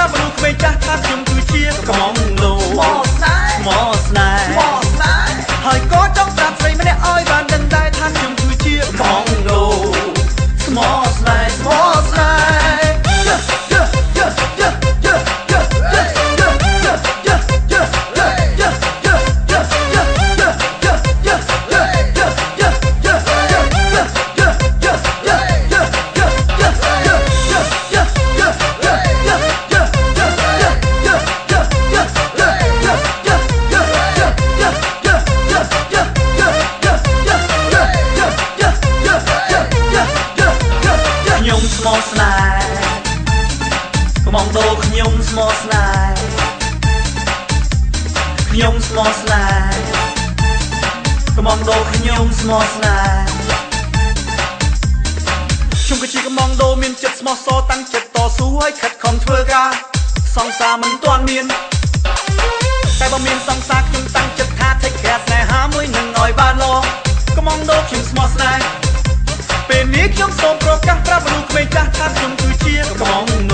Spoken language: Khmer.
ប្រាប់មនុស្សក្មេងចាស់ថាខ្ញុំគឺជាកំងដូស្មោស្នេហ៍ហើយក៏ចង់ប្រាប់ស្រីម្នាក់ឲ្យបានដឹងដែរថាខ្ញុំគឺជាកំងដូស្មោស្នេហ៍កំងដូខ្ញុំស្មោស្នេហ៍ខ្ញុំស្មោស្នេហ៍កំងដូខ្ញុំស្មោស្នេហ៍ខ្ញុំគឺជាកំងដូមានចិត្តស្មោះសរតាំងចិត្តតស៊ូឲ្យខិតខំធ្វើការសង្សារមិនទាន់មានតែបើមានសង្សារខ្ញុំតាំងចិត្តថា take care ស្នេហាមួយនឹងឲ្យបានល្អកំងដូខ្ញុំស្មោះស្នេហ៍ពេលនេះខ្ញុំសូមប្រកាសប្រាប់មនុស្សក្មេងចាស់ថាខ្ញុំគឺជាកំង